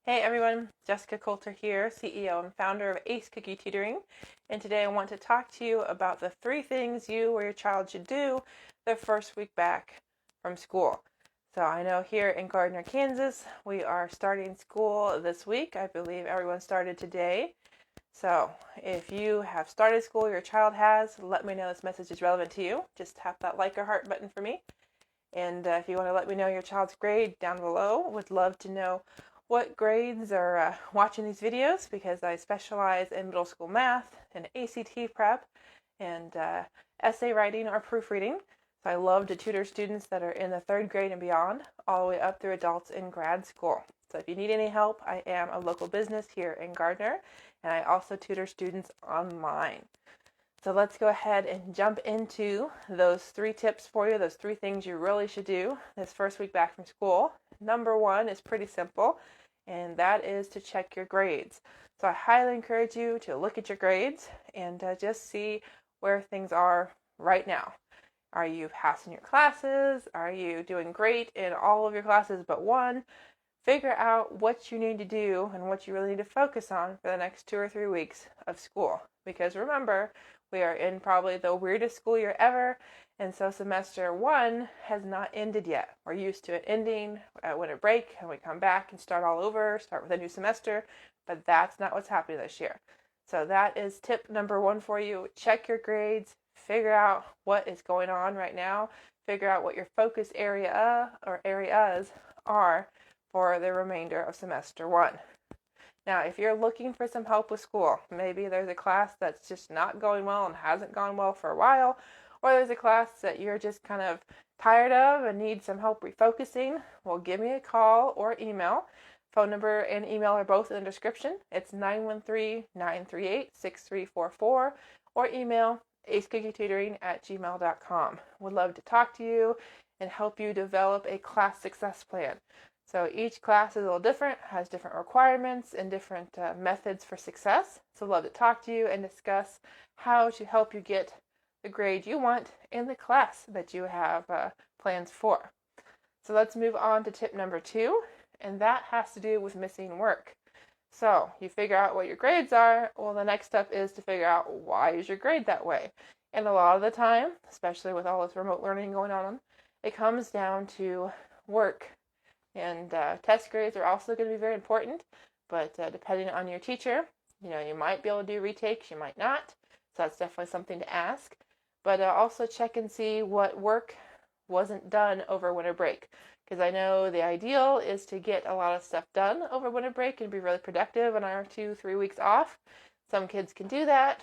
Hey everyone, Jessica Coulter here, CEO and founder of Ace Cookie Tutoring, and today I want to talk to you about the 3 things you or your child should do their first week back from school. So I know here in Gardner, Kansas, we are starting school this week. I believe everyone started today. So if you have started school, your child has, let me know this message is relevant to you. Just tap that like or heart button for me. And if you want to let me know your child's grade down below, would love to know what grades are watching these videos, because I specialize in middle school math and ACT prep and essay writing or proofreading. So I love to tutor students that are in the 3rd grade and beyond, all the way up through adults in grad school. So if you need any help, I am a local business here in Gardner, and I also tutor students online. So let's go ahead and jump into those 3 tips for you, those 3 things you really should do this first week back from school. Number 1 is pretty simple, and that is to check your grades. So I highly encourage you to look at your grades and just see where things are right now. Are you passing your classes? Are you doing great in all of your classes but one? Figure out what you need to do and what you really need to focus on for the next 2 or 3 weeks of school. Because remember, we are in probably the weirdest school year ever, and so semester 1 has not ended yet. We're used to it ending at winter break, and we come back and start all over, start with a new semester, but that's not what's happening this year. So that is tip number 1 for you. Check your grades, figure out what is going on right now, figure out what your focus area or areas are for the remainder of semester 1. Now, if you're looking for some help with school, maybe there's a class that's just not going well and hasn't gone well for a while, or there's a class that you're just kind of tired of and need some help refocusing, well, give me a call or email. Phone number and email are both in the description. It's 913-938-6344, or email acecookie@gmail.com. Would love to talk to you and help you develop a class success plan. So each class is a little different, has different requirements and different methods for success. So love to talk to you and discuss how to help you get the grade you want in the class that you have plans for. So let's move on to tip number 2, and that has to do with missing work. So you figure out what your grades are. Well, the next step is to figure out, why is your grade that way? And a lot of the time, especially with all this remote learning going on, it comes down to work. And test grades are also going to be very important, but depending on your teacher, you might be able to do retakes, you might not. So that's definitely something to ask. But also check and see what work wasn't done over winter break, because I know the ideal is to get a lot of stuff done over winter break and be really productive on our 2-3 weeks off. Some kids can do that,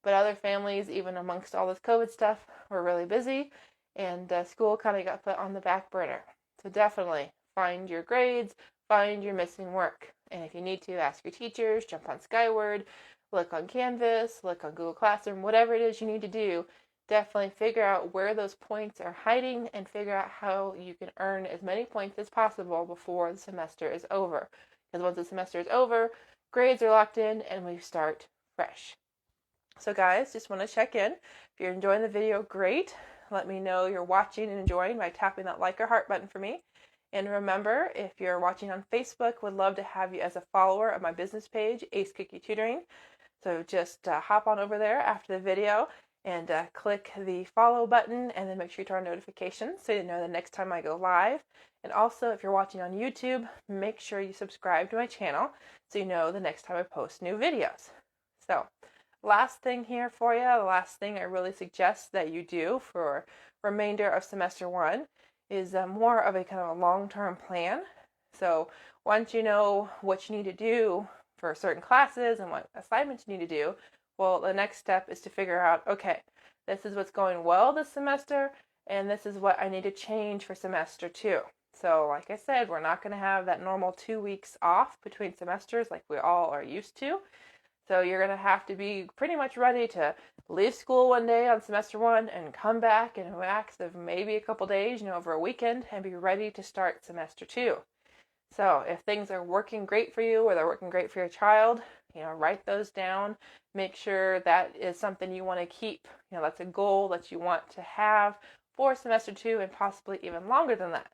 but other families, even amongst all this COVID stuff, were really busy, and school kind of got put on the back burner. So definitely find your grades, find your missing work. And if you need to, ask your teachers, jump on Skyward, look on Canvas, look on Google Classroom, whatever it is you need to do, definitely figure out where those points are hiding and figure out how you can earn as many points as possible before the semester is over. Because once the semester is over, grades are locked in and we start fresh. So guys, just want to check in. If you're enjoying the video, great. Let me know you're watching and enjoying by tapping that like or heart button for me. And remember, if you're watching on Facebook, would love to have you as a follower of my business page, Ace Cookie Tutoring. So just hop on over there after the video and click the follow button, and then make sure you turn on notifications so you know the next time I go live. And also, if you're watching on YouTube, make sure you subscribe to my channel so you know the next time I post new videos. So last thing here for you, the last thing I really suggest that you do for remainder of semester 1 is more of a kind of a long-term plan. So once you know what you need to do for certain classes and what assignments you need to do, well, the next step is to figure out, okay, this is what's going well this semester, and this is what I need to change for semester 2. So like I said, we're not going to have that normal 2 weeks off between semesters like we all are used to. So you're going to have to be pretty much ready to leave school one day on semester 1 and come back and relax of maybe a couple days, over a weekend, and be ready to start semester 2. So if things are working great for you or they're working great for your child, write those down. Make sure that is something you want to keep. That's a goal that you want to have for semester 2 and possibly even longer than that.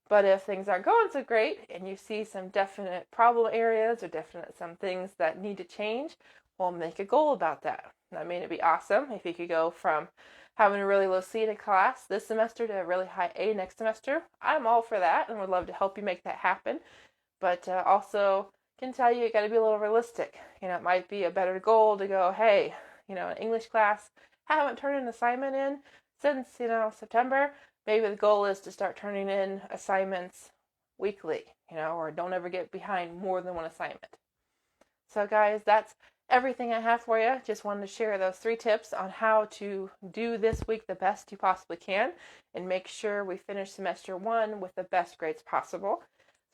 But if things aren't going so great and you see some definite problem areas or definite some things that need to change, well, make a goal about that. I mean, it'd be awesome if you could go from having a really low C in a class this semester to a really high A next semester. I'm all for that and would love to help you make that happen. But also can tell you got to be a little realistic. It might be a better goal to go, hey, an English class, haven't turned an assignment in since, September. Maybe the goal is to start turning in assignments weekly, or don't ever get behind more than one assignment. So guys, that's everything I have for you. Just wanted to share those 3 tips on how to do this week the best you possibly can and make sure we finish semester 1 with the best grades possible.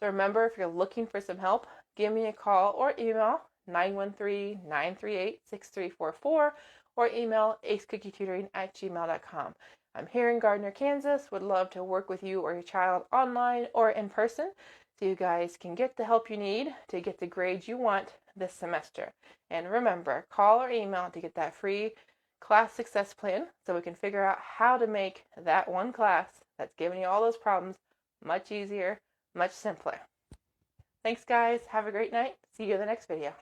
So remember, if you're looking for some help, give me a call or email 913-938-6344 or email aceccookietutoring@gmail.com. I'm here in Gardner, Kansas. Would love to work with you or your child online or in person so you guys can get the help you need to get the grades you want this semester. And remember, call or email to get that free class success plan so we can figure out how to make that one class that's giving you all those problems much easier, much simpler. Thanks, guys. Have a great night. See you in the next video.